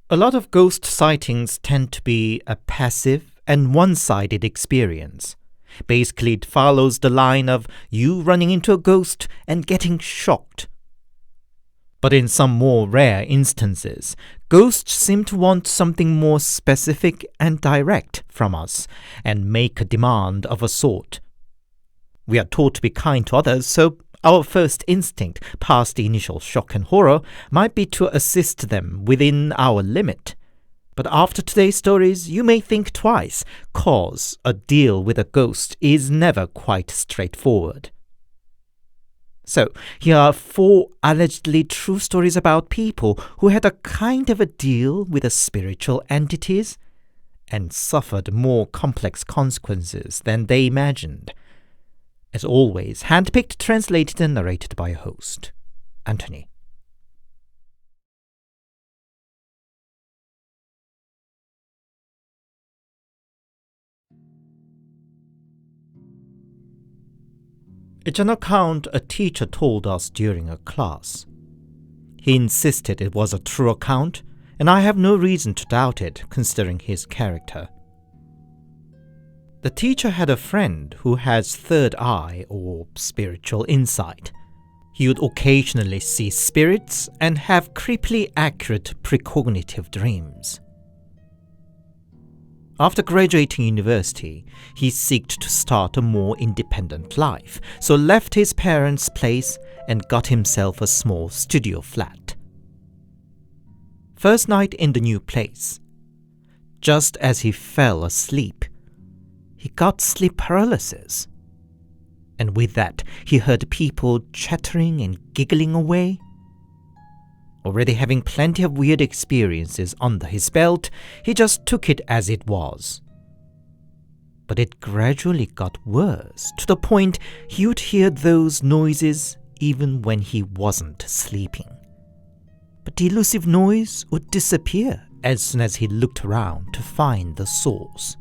A lot of ghost sightings tend to be a passive and one-sided experience. Basically, it follows the line of you running into a ghost and getting shocked. But in some more rare instances, ghosts seem to want something more specific and direct from us and make a demand of a sort. We are taught to be kind to others, so our first instinct, past the initial shock and horror, might be to assist them within our limit. But after today's stories, you may think twice, cause a deal with a ghost is never quite straightforward. So, here are 4 allegedly true stories about people who had a kind of a deal with the spiritual entities and suffered more complex consequences than they imagined. As always, handpicked, translated, and narrated by a host, Anthony. It's an account a teacher told us during a class. He insisted it was a true account, and I have no reason to doubt it, considering his character. The teacher had a friend who has third eye or spiritual insight. He would occasionally see spirits and have creepily accurate precognitive dreams. After graduating university, he sought to start a more independent life, so left his parents' place and got himself a small studio flat. First night in the new place, just as he fell asleep, he got sleep paralysis. And with that, he heard people chattering and giggling away. Already having plenty of weird experiences under his belt, he just took it as it was. But it gradually got worse, to the point he would hear those noises even when he wasn't sleeping. But the elusive noise would disappear as soon as he looked around to find the source.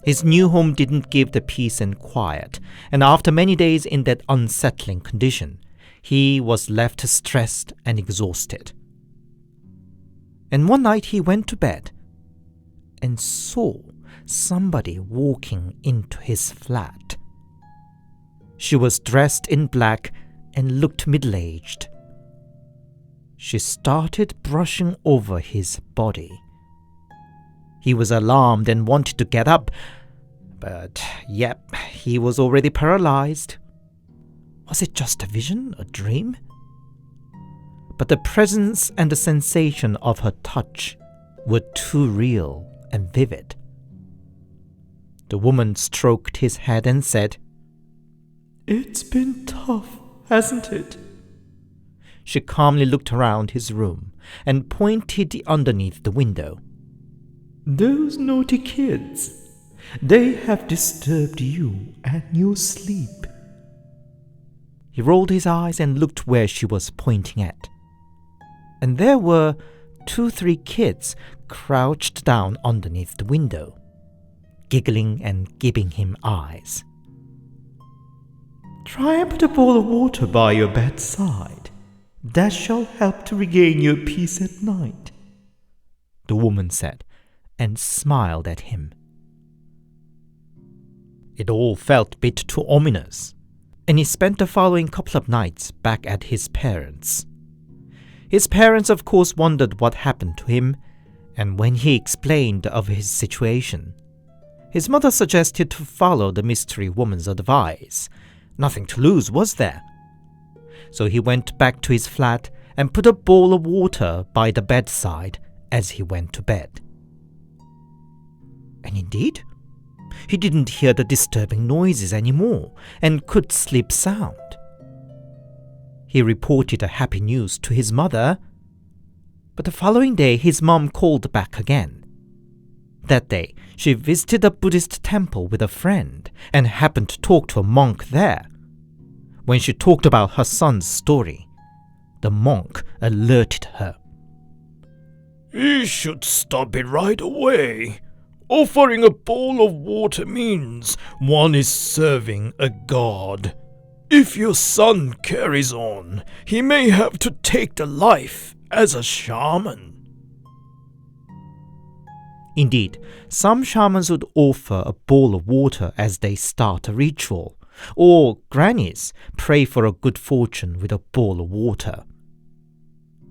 His new home didn't give the peace and quiet, and after many days in that unsettling condition, he was left stressed and exhausted. And one night he went to bed and saw somebody walking into his flat. She was dressed in black and looked middle-aged. She started brushing over his body. He was alarmed and wanted to get up, but he was already paralyzed. Was it just a vision, a dream? But the presence and the sensation of her touch were too real and vivid. The woman stroked his head and said, "It's been tough, hasn't it?" She calmly looked around his room and pointed underneath the window. "Those naughty kids, they have disturbed you and your sleep." He rolled his eyes and looked where she was pointing at. And there were 2-3 kids crouched down underneath the window, giggling and giving him eyes. "Try and put a bowl of water by your bedside. That shall help to regain your peace at night," the woman said, and smiled at him. It all felt a bit too ominous, and he spent the following couple of nights back at his parents'. His parents, of course, wondered what happened to him, and when he explained of his situation, his mother suggested to follow the mystery woman's advice. Nothing to lose, was there? So he went back to his flat and put a bowl of water by the bedside as he went to bed. And indeed, he didn't hear the disturbing noises anymore and could sleep sound. He reported the happy news to his mother, but the following day his mom called back again. That day, she visited a Buddhist temple with a friend and happened to talk to a monk there. When she talked about her son's story, the monk alerted her. "You should stop it right away. Offering a bowl of water means one is serving a god. If your son carries on, he may have to take the life as a shaman. Indeed, some shamans would offer a bowl of water as they start a ritual, or grannies pray for a good fortune with a bowl of water.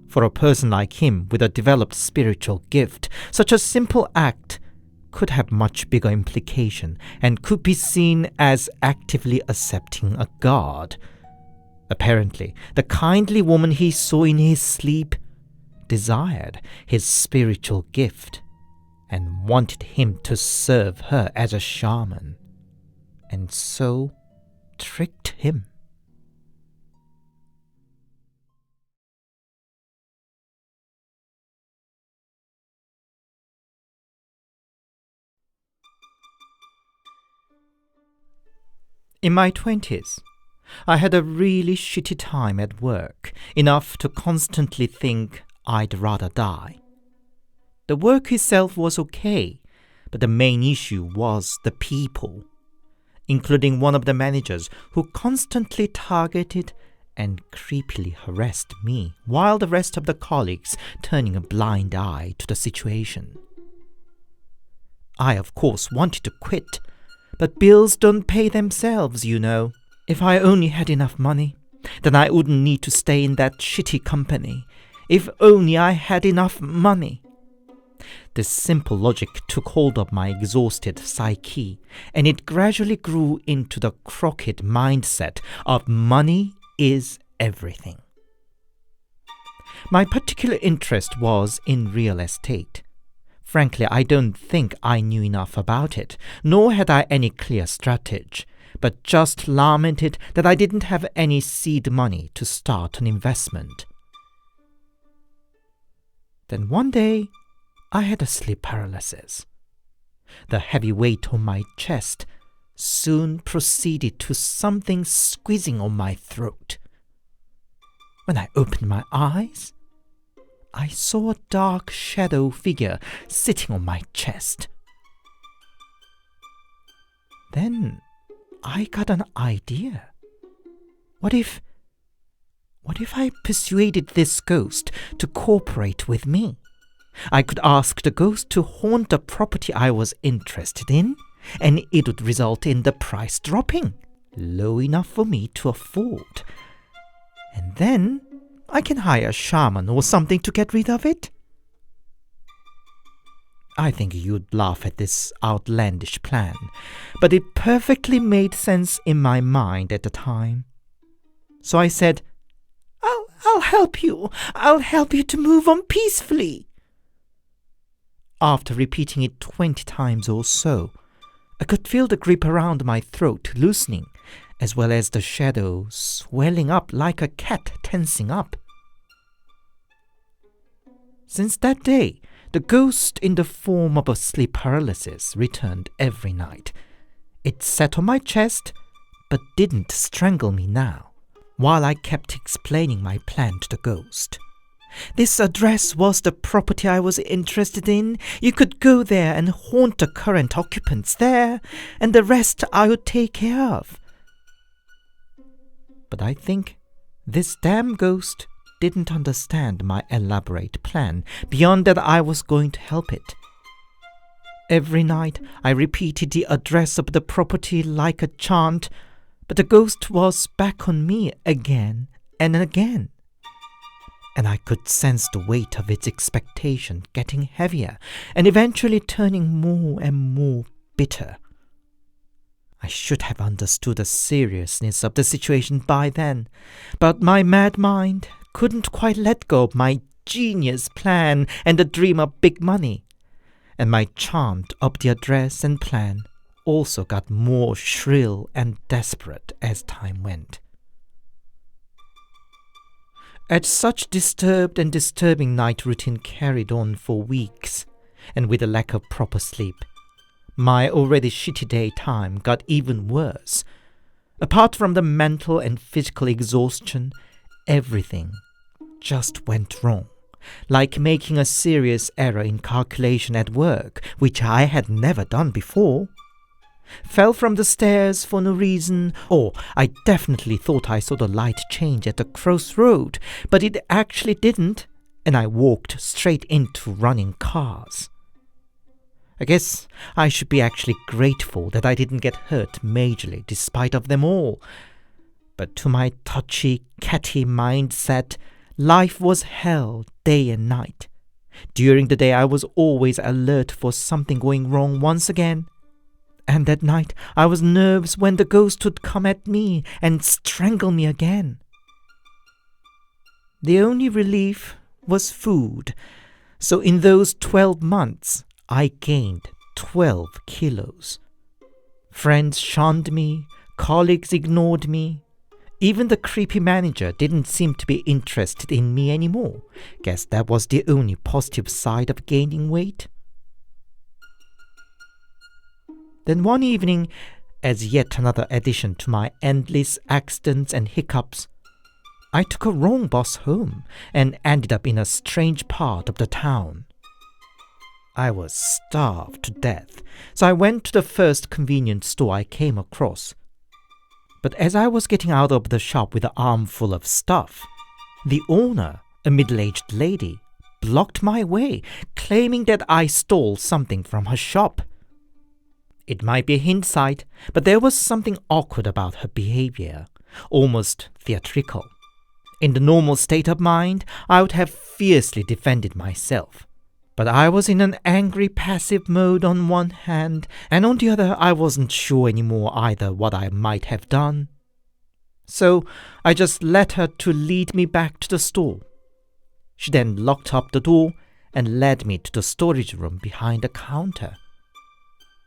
For a person like him with a developed spiritual gift, such a simple act could have much bigger implication and could be seen as actively accepting a god. Apparently, the kindly woman he saw in his sleep desired his spiritual gift and wanted him to serve her as a shaman, and so tricked him. In my 20s, I had a really shitty time at work, enough to constantly think I'd rather die. The work itself was okay, but the main issue was the people, including one of the managers who constantly targeted and creepily harassed me, while the rest of the colleagues turning a blind eye to the situation. I, of course, wanted to quit, but bills don't pay themselves, you know. If I only had enough money, then I wouldn't need to stay in that shitty company. If only I had enough money. This simple logic took hold of my exhausted psyche, and it gradually grew into the crooked mindset of money is everything. My particular interest was in real estate. Frankly, I don't think I knew enough about it, nor had I any clear strategy, but just lamented that I didn't have any seed money to start an investment. Then one day, I had a sleep paralysis. The heavy weight on my chest soon proceeded to something squeezing on my throat. When I opened my eyes, I saw a dark shadow figure sitting on my chest. Then I got an idea. What if I persuaded this ghost to cooperate with me? I could ask the ghost to haunt the property I was interested in, and it would result in the price dropping low enough for me to afford. And then I can hire a shaman or something to get rid of it. I think you'd laugh at this outlandish plan, but it perfectly made sense in my mind at the time. So I said, I'll help you. I'll help you to move on peacefully. After repeating it 20 times or so, I could feel the grip around my throat loosening, as well as the shadow swelling up like a cat tensing up. Since that day, the ghost in the form of a sleep paralysis returned every night. It sat on my chest, but didn't strangle me now, while I kept explaining my plan to the ghost. This address was the property I was interested in. You could go there and haunt the current occupants there, and the rest I would take care of. But I think this damn ghost didn't understand my elaborate plan, beyond that I was going to help it. Every night I repeated the address of the property like a chant, but the ghost was back on me again and again. And I could sense the weight of its expectation getting heavier and eventually turning more and more bitter. I should have understood the seriousness of the situation by then, but my mad mind couldn't quite let go of my genius plan and the dream of big money, and my chant of the address and plan also got more shrill and desperate as time went. As such disturbed and disturbing night routine carried on for weeks, and with a lack of proper sleep, my already shitty daytime got even worse. Apart from the mental and physical exhaustion, everything just went wrong, like making a serious error in calculation at work, which I had never done before. Fell from the stairs for no reason, or I definitely thought I saw the light change at the crossroad, but it actually didn't, and I walked straight into running cars. I guess I should be actually grateful that I didn't get hurt majorly despite of them all. But to my touchy, catty mindset, life was hell day and night. During the day I was always alert for something going wrong once again. And at night I was nervous when the ghost would come at me and strangle me again. The only relief was food. So in those 12 months, I gained 12 kilos. Friends shunned me, colleagues ignored me. Even the creepy manager didn't seem to be interested in me anymore. Guess that was the only positive side of gaining weight. Then one evening, as yet another addition to my endless accidents and hiccups, I took a wrong bus home and ended up in a strange part of the town. I was starved to death, so I went to the first convenience store I came across. But as I was getting out of the shop with an armful of stuff, the owner, a middle-aged lady, blocked my way, claiming that I stole something from her shop. It might be a hindsight, but there was something awkward about her behavior, almost theatrical. In the normal state of mind, I would have fiercely defended myself. But I was in an angry passive mode on one hand, and on the other I wasn't sure anymore either what I might have done. So I just let her to lead me back to the store. She then locked up the door and led me to the storage room behind the counter.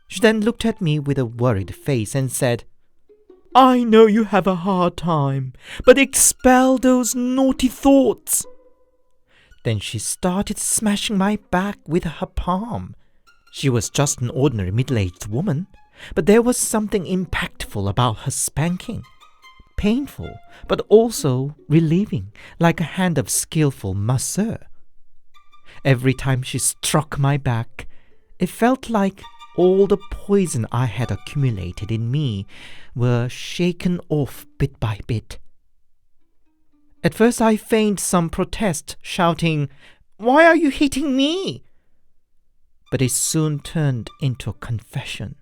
She then looked at me with a worried face and said, "I know you have a hard time, but expel those naughty thoughts." Then she started smashing my back with her palm. She was just an ordinary middle-aged woman, but there was something impactful about her spanking. Painful, but also relieving, like a hand of skillful masseur. Every time she struck my back, it felt like all the poison I had accumulated in me were shaken off bit by bit. At first I feigned some protest, shouting, "Why are you hitting me?" But it soon turned into a confession.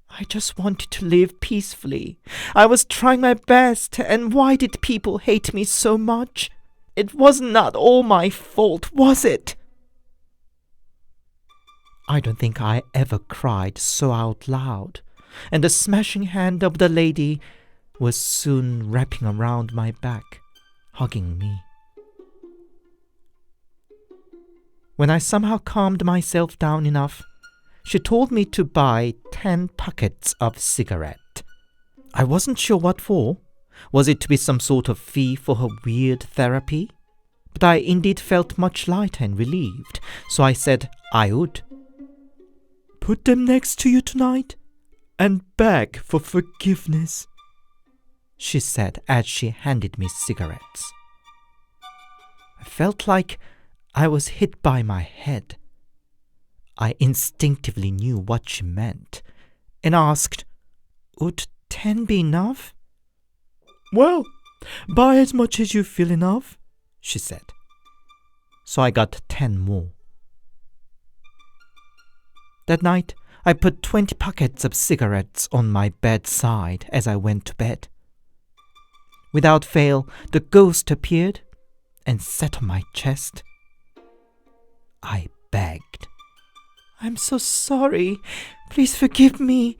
I just wanted to live peacefully. I was trying my best, and why did people hate me so much? It was not all my fault, was it? I don't think I ever cried so out loud, and the smashing hand of the lady was soon wrapping around my back, hugging me. When I somehow calmed myself down enough, she told me to buy 10 packets of cigarette. I wasn't sure what for. Was it to be some sort of fee for her weird therapy? But I indeed felt much lighter and relieved, so I said I would. "Put them next to you tonight and beg for forgiveness," she said as she handed me cigarettes. I felt like I was hit by my head. I instinctively knew what she meant and asked, "Would 10 be enough?" "Well, buy as much as you feel enough," she said. So I got 10 more. That night, I put 20 packets of cigarettes on my bedside as I went to bed. Without fail, the ghost appeared and sat on my chest. I begged, "I'm so sorry. Please forgive me.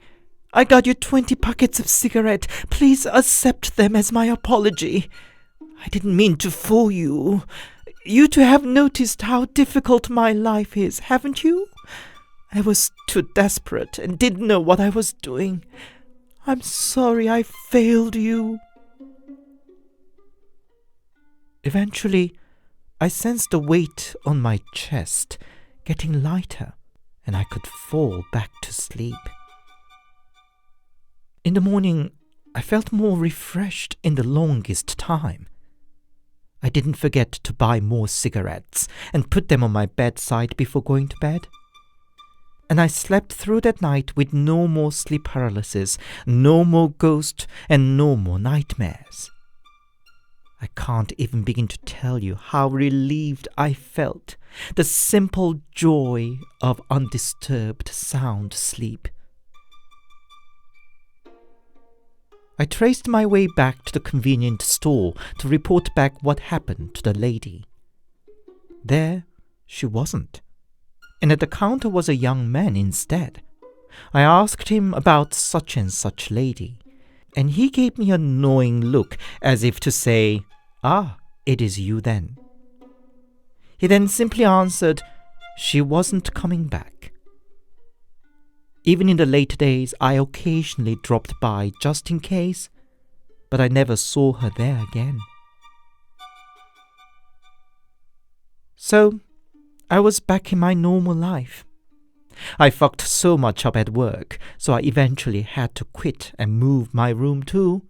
I got you 20 packets of cigarette. Please accept them as my apology. I didn't mean to fool you. You two have noticed how difficult my life is, haven't you? I was too desperate and didn't know what I was doing. I'm sorry I failed you." Eventually, I sensed the weight on my chest getting lighter, and I could fall back to sleep. In the morning, I felt more refreshed in the longest time. I didn't forget to buy more cigarettes and put them on my bedside before going to bed. And I slept through that night with no more sleep paralysis, no more ghosts, and no more nightmares. I can't even begin to tell you how relieved I felt. The simple joy of undisturbed sound sleep. I traced my way back to the convenience store to report back what happened to the lady. There she wasn't, and at the counter was a young man instead. I asked him about such and such lady, and he gave me a knowing look as if to say, "Ah, it is you then." He then simply answered, "She wasn't coming back." Even in the later days, I occasionally dropped by just in case, but I never saw her there again. So, I was back in my normal life. I fucked so much up at work, so I eventually had to quit and move my room too.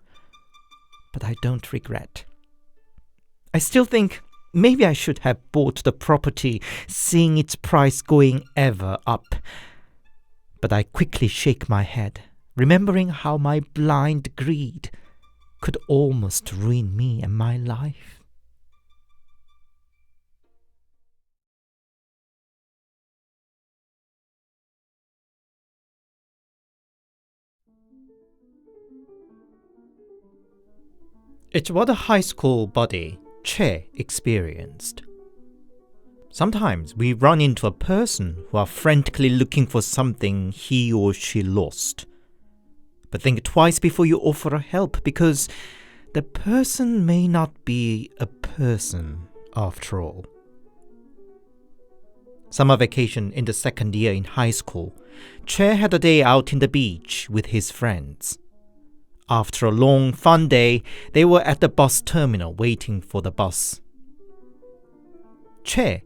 But I don't regret. I still think maybe I should have bought the property, seeing its price going ever up. But I quickly shake my head, remembering how my blind greed could almost ruin me and my life. It's what a high school buddy, Che, experienced. Sometimes we run into a person who are frantically looking for something he or she lost. But think twice before you offer help, because the person may not be a person after all. Summer vacation in the second year in high school, Che had a day out in the beach with his friends. After a long, fun day, they were at the bus terminal waiting for the bus. Che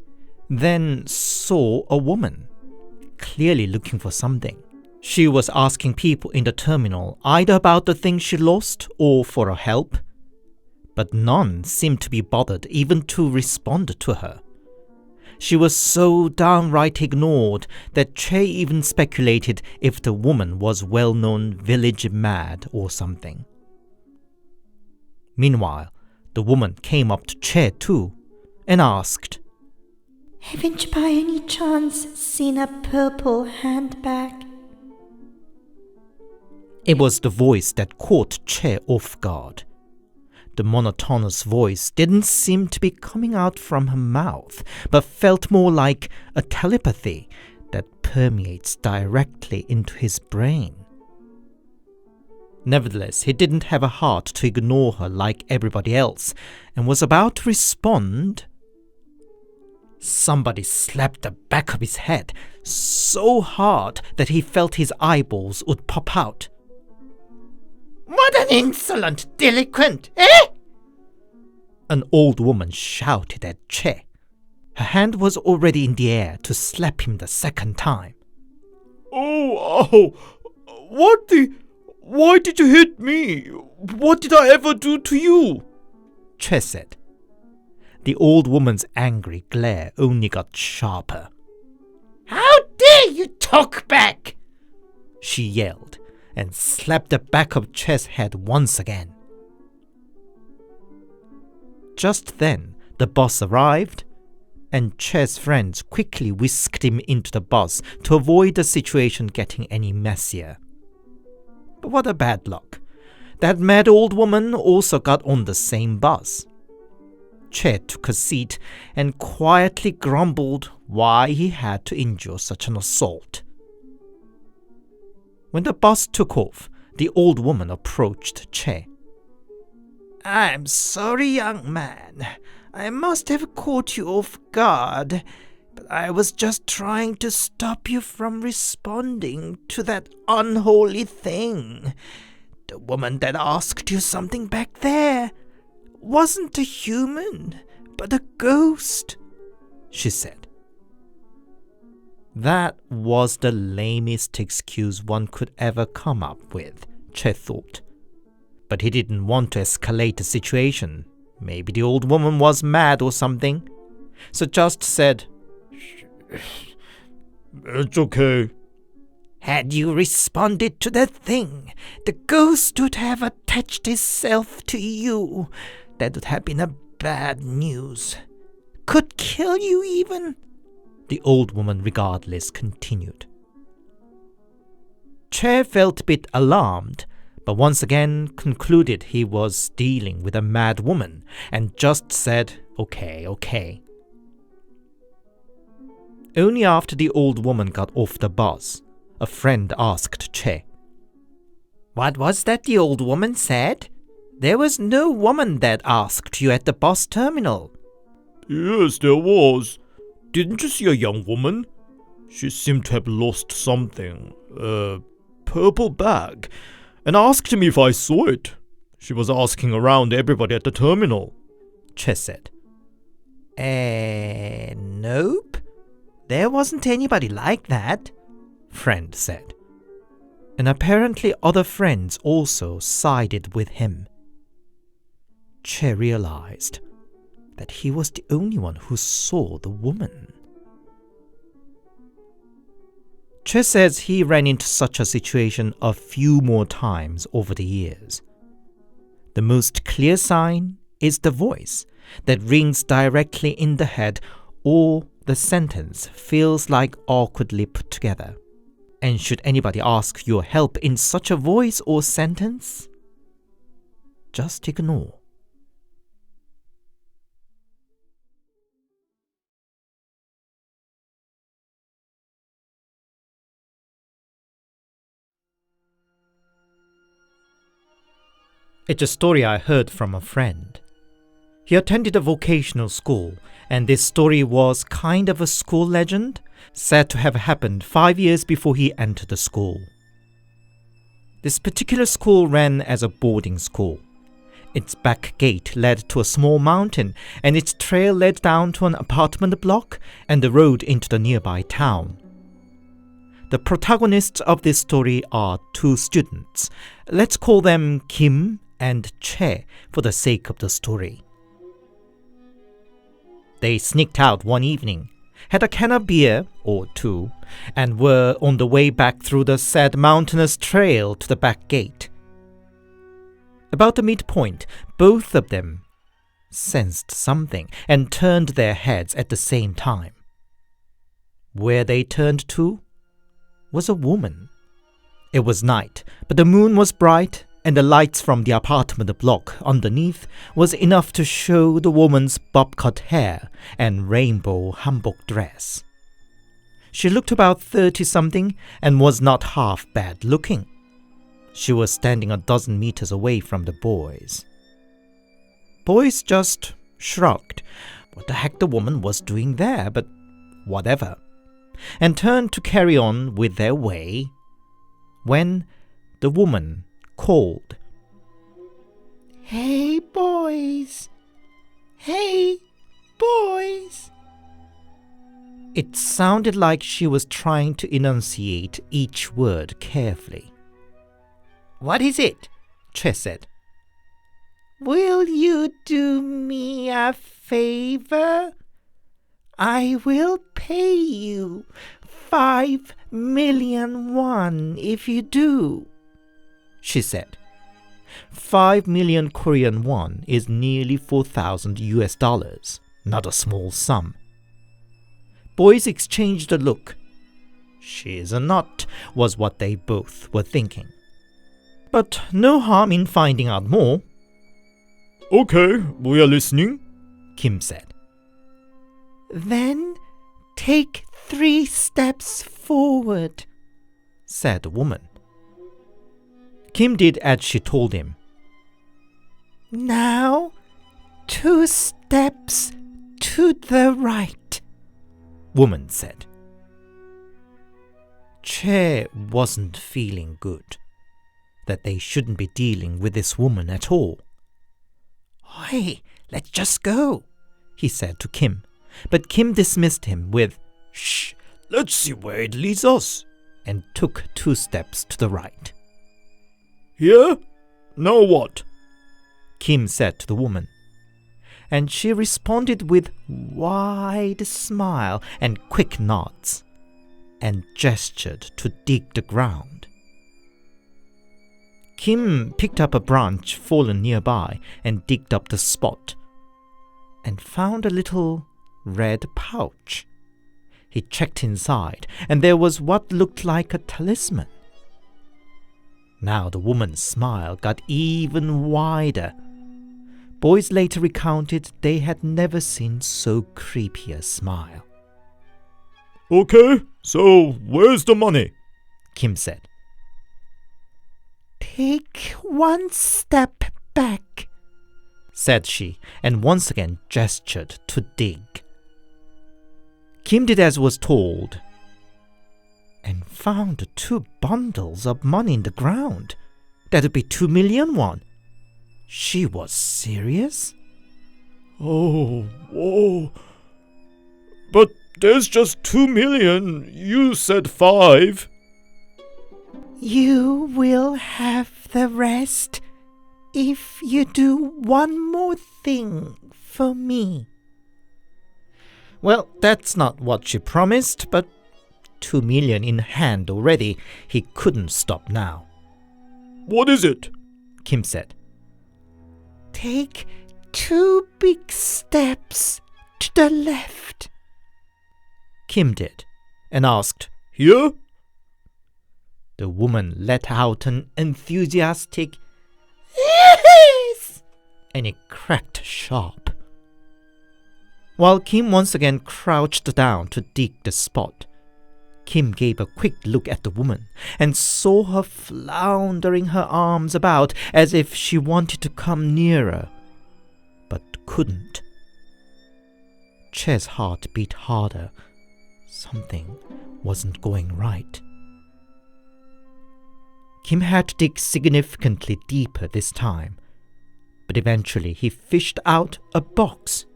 then saw a woman, clearly looking for something. She was asking people in the terminal either about the thing she lost or for help, but none seemed to be bothered even to respond to her. She was so downright ignored that Che even speculated if the woman was well-known village mad or something. Meanwhile, the woman came up to Che too and asked, "Haven't you by any chance seen a purple handbag?" It was the voice that caught Che off guard. The monotonous voice didn't seem to be coming out from her mouth, but felt more like a telepathy that permeates directly into his brain. Nevertheless, he didn't have a heart to ignore her like everybody else, and was about to respond. Somebody slapped the back of his head so hard that he felt his eyeballs would pop out. "What an insolent delinquent, eh?" An old woman shouted at Che. Her hand was already in the air to slap him the second time. Oh, why did you hit me? What did I ever do to you?" Che said. The old woman's angry glare only got sharper. "How dare you talk back?" she yelled, and slapped the back of Che's head once again. Just then, the bus arrived, and Che's friends quickly whisked him into the bus to avoid the situation getting any messier. But what a bad luck. That mad old woman also got on the same bus. Che took a seat and quietly grumbled why he had to endure such an assault. When the bus took off, the old woman approached Che. "I'm sorry, young man. I must have caught you off guard, but I was just trying to stop you from responding to that unholy thing. The woman that asked you something back there wasn't a human, but a ghost," she said. That was the lamest excuse one could ever come up with, Che thought. But he didn't want to escalate the situation. Maybe the old woman was mad or something. So just said, "It's okay." "Had you responded to the thing, the ghost would have attached itself to you. That would have been a bad news. Could kill you even, the old woman regardless continued. Che felt a bit alarmed, but once again concluded he was dealing with a mad woman and just said, okay. Only after the old woman got off the bus, a friend asked Che, "What was that the old woman said? There was no woman that asked you at the bus terminal." Yes, there was. Didn't you see a young woman? She seemed to have lost something. A purple bag. And asked me if I saw it. She was asking around everybody at the terminal, Che said. Nope. There wasn't anybody like that, friend said. And apparently other friends also sided with him. Che realized that he was the only one who saw the woman. Che says he ran into such a situation a few more times over the years. The most clear sign is the voice that rings directly in the head, or the sentence feels like awkwardly put together. And should anybody ask your help in such a voice or sentence, just ignore. It's a story I heard from a friend. He attended a vocational school, and this story was kind of a school legend, said to have happened 5 years before he entered the school. This particular school ran as a boarding school. Its back gate led to a small mountain, and its trail led down to an apartment block and the road into the nearby town. The protagonists of this story are two students. Let's call them Kim and Che for the sake of the story. They sneaked out one evening, had a can of beer or two, and were on the way back through the said mountainous trail to the back gate. About the midpoint, both of them sensed something and turned their heads at the same time. Where they turned to was a woman. It was night, but the moon was bright, and the lights from the apartment block underneath was enough to show the woman's bob-cut hair and rainbow hanbok dress. She looked about 30-something and was not half bad looking. She was standing a dozen meters away from the boys. Boys just shrugged what the heck the woman was doing there, but whatever, and turned to carry on with their way when the woman called, "Hey, boys! Hey, boys!" It sounded like she was trying to enunciate each word carefully. "What is it?" Che said. "Will you do me a favor? I will pay you 5 million won if you do," she said. 5 million Korean won is nearly $4,000, not a small sum. Boys exchanged a look. She's a nut, was what they both were thinking. But no harm in finding out more. Okay, we are listening, Kim said. "Then take 3 steps forward," said the woman. Kim did as she told him. "Now, 2 steps to the right," woman said. Che wasn't feeling good, that they shouldn't be dealing with this woman at all. "Oi, let's just go," he said to Kim, but Kim dismissed him with, "Shh, let's see where it leads us," and took 2 steps to the right. Here? Now what? Kim said to the woman, and she responded with wide smile and quick nods, and gestured to dig the ground. Kim picked up a branch fallen nearby and digged up the spot and found a little red pouch. He checked inside, and there was what looked like a talisman. Now the woman's smile got even wider. Boys later recounted they had never seen so creepy a smile. Okay, so where's the money? Kim said. Take one step back, said she, and once again gestured to dig. Kim did as was told, and found 2 bundles of money in the ground. That'd be 2 million won. She was serious? Oh, whoa. But there's just 2 million. You said 5. You will have the rest if you do one more thing for me. Well, that's not what she promised, but 2 million in hand already. He couldn't stop now. What is it? Kim said. Take 2 big steps to the left. Kim did, and asked, Here? The woman let out an enthusiastic Yes! and it cracked sharp. While Kim once again crouched down to dig the spot, Kim gave a quick look at the woman and saw her floundering her arms about as if she wanted to come nearer, but couldn't. Che's heart beat harder. Something wasn't going right. Kim had to dig significantly deeper this time, but eventually he fished out a box.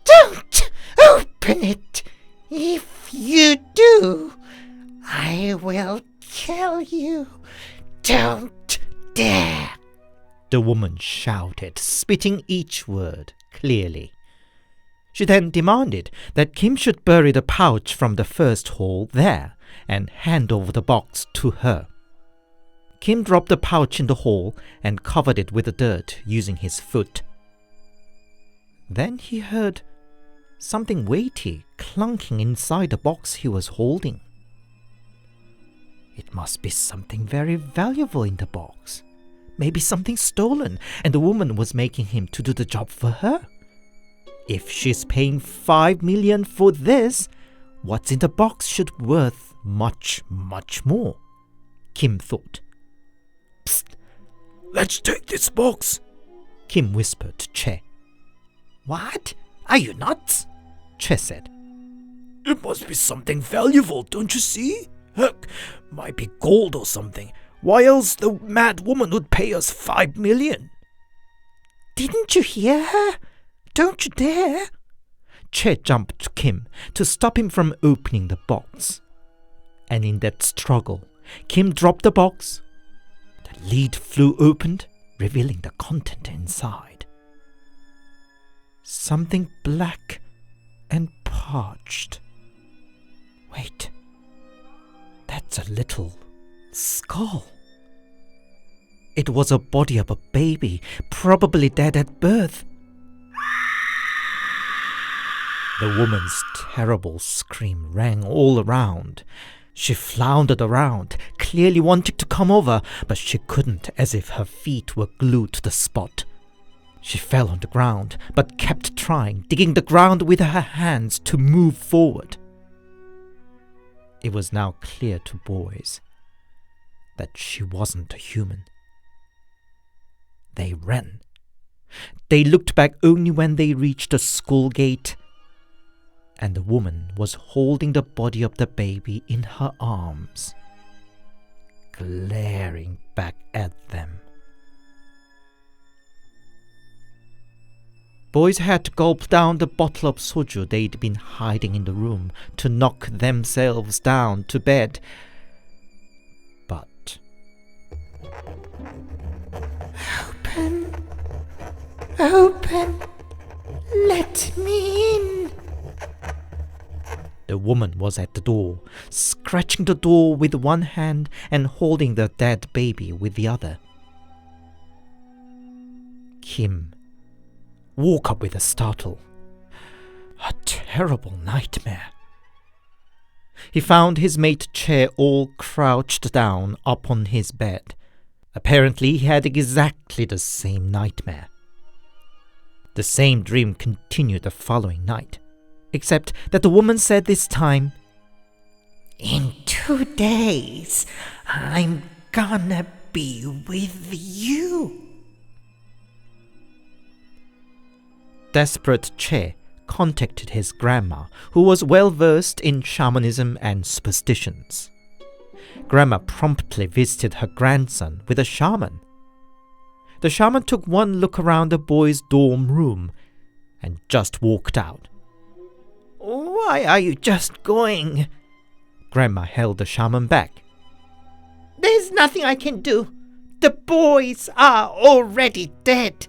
Don't open it! If you do, I will kill you. Don't dare! The woman shouted, spitting each word clearly. She then demanded that Kim should bury the pouch from the first hole there and hand over the box to her. Kim dropped the pouch in the hole and covered it with the dirt using his foot. Then he heard something weighty clunking inside the box he was holding. It must be something very valuable in the box. Maybe something stolen, and the woman was making him to do the job for her. If she's paying 5 million for this, what's in the box should be worth much, much more, Kim thought. Psst! Let's take this box, Kim whispered to Che. What? Are you nuts? Che said. It must be something valuable, don't you see? Heck, might be gold or something. Why else the mad woman would pay us 5 million? Didn't you hear her? Don't you dare! Che jumped to Kim to stop him from opening the box. And in that struggle, Kim dropped the box. The lid flew open, revealing the content inside. Something black and parched. Wait, that's a little skull. It was a body of a baby, probably dead at birth. The woman's terrible scream rang all around. She floundered around, clearly wanting to come over, but she couldn't, as if her feet were glued to the spot. She fell on the ground, but kept trying, digging the ground with her hands to move forward. It was now clear to boys that she wasn't a human. They ran. They looked back only when they reached the school gate, and the woman was holding the body of the baby in her arms, glaring back at them. Boys had to gulp down the bottle of soju they'd been hiding in the room to knock themselves down to bed. But Open! Open! Let me in! The woman was at the door, scratching the door with one hand and holding the dead baby with the other. Kim woke up with a startle. A terrible nightmare. He found his mate Che all crouched down upon his bed. Apparently he had exactly the same nightmare. The same dream continued the following night, except that the woman said this time, "In 2 days, I'm gonna be with you." Desperate Che contacted his grandma, who was well versed in shamanism and superstitions. Grandma promptly visited her grandson with a shaman. The shaman took one look around the boy's dorm room and just walked out. "Why are you just going?" Grandma held the shaman back. "There's nothing I can do. The boys are already dead,"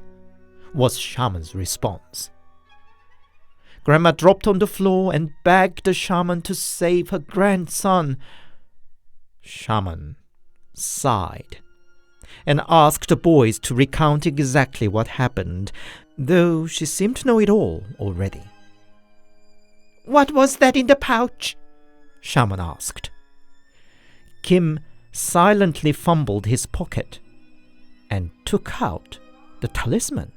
was shaman's response. Grandma dropped on the floor and begged the shaman to save her grandson. Shaman sighed and asked the boys to recount exactly what happened, though she seemed to know it all already. "What was that in the pouch?" Shaman asked. Kim silently fumbled his pocket and took out the talisman.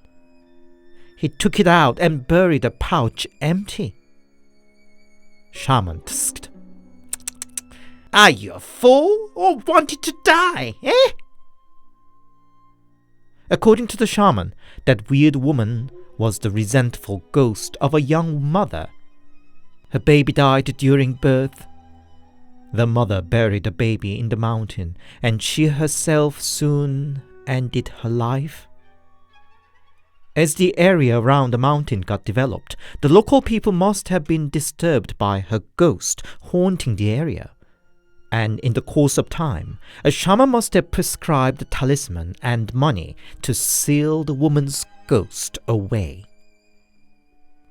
He took it out and buried the pouch empty. Shaman tsked. "Are you a fool or wanted to die, eh?" According to the shaman, that weird woman was the resentful ghost of a young mother. Her baby died during birth. The mother buried the baby in the mountain, and she herself soon ended her life. As the area around the mountain got developed, the local people must have been disturbed by her ghost haunting the area. And in the course of time, a shaman must have prescribed the talisman and money to seal the woman's ghost away.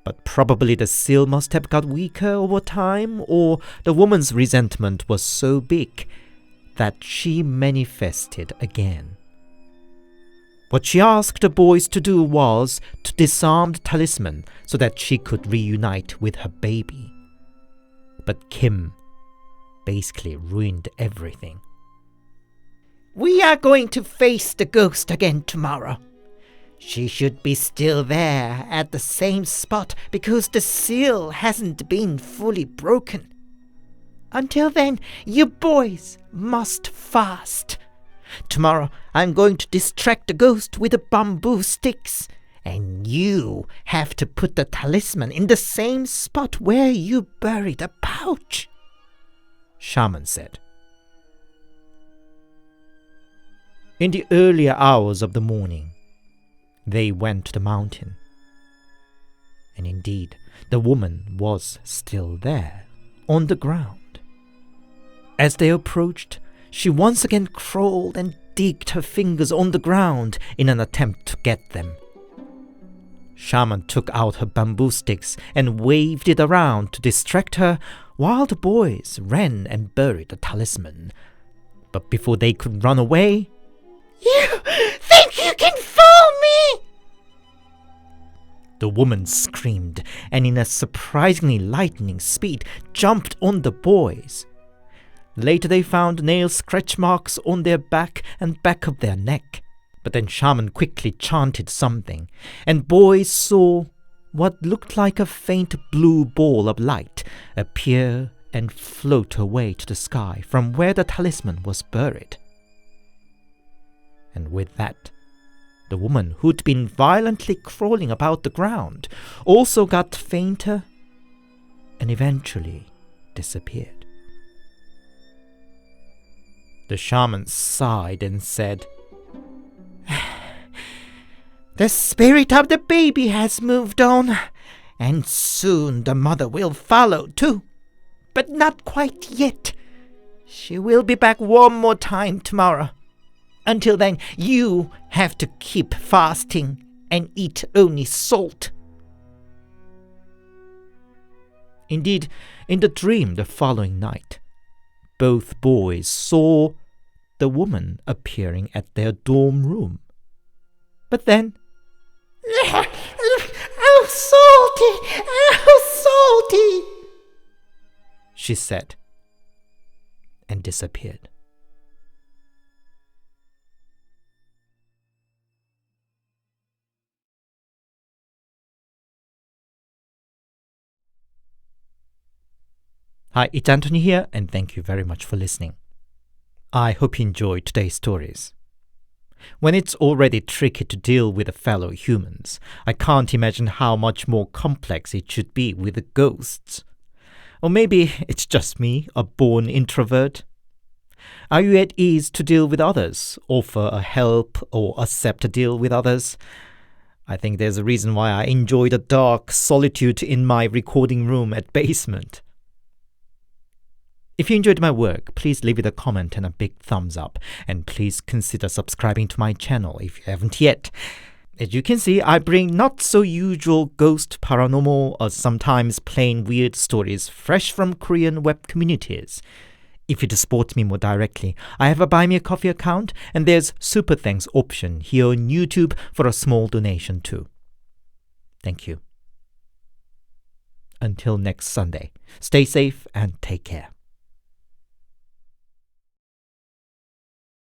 But probably the seal must have got weaker over time, or the woman's resentment was so big that she manifested again. What she asked the boys to do was to disarm the talisman so that she could reunite with her baby. But Kim basically ruined everything. "We are going to face the ghost again tomorrow. She should be still there at the same spot because the seal hasn't been fully broken. Until then, you boys must fast. Tomorrow I'm going to distract the ghost with the bamboo sticks, and you have to put the talisman in the same spot where you buried the pouch," Shaman said. In the earlier hours of the morning, they went to the mountain. And indeed, the woman was still there, on the ground. As they approached, she once again crawled and digged her fingers on the ground in an attempt to get them. Shaman took out her bamboo sticks and waved it around to distract her, while the boys ran and buried the talisman. But before they could run away, "You think you can fool me?" the woman screamed, and in a surprisingly lightning speed jumped on the boys. Later they found nail scratch marks on their back and back of their neck. But then Shaman quickly chanted something, and boys saw what looked like a faint blue ball of light appear and float away to the sky from where the talisman was buried. And with that, the woman who'd been violently crawling about the ground also got fainter and eventually disappeared. The shaman sighed and said, "The spirit of the baby has moved on, and soon the mother will follow too. But not quite yet. She will be back one more time tomorrow. Until then, you have to keep fasting and eat only salt." Indeed, in the dream the following night, both boys saw the woman appearing at their dorm room. But then, "Oh, Salty! Oh, Salty!" she said, and disappeared. Hi, it's Anthony here, and thank you very much for listening. I hope you enjoyed today's stories. When it's already tricky to deal with fellow humans, I can't imagine how much more complex it should be with the ghosts. Or maybe it's just me, a born introvert. Are you at ease to deal with others, offer a help, or accept a deal with others? I think there's a reason why I enjoy the dark solitude in my recording room at basement. If you enjoyed my work, please leave it a comment and a big thumbs up, and please consider subscribing to my channel if you haven't yet. As you can see, I bring not so usual ghost, paranormal, or sometimes plain weird stories fresh from Korean web communities. If you to support me more directly, I have a Buy Me a Coffee account, and there's Super Thanks option here on YouTube for a small donation too. Thank you. Until next Sunday, stay safe and take care.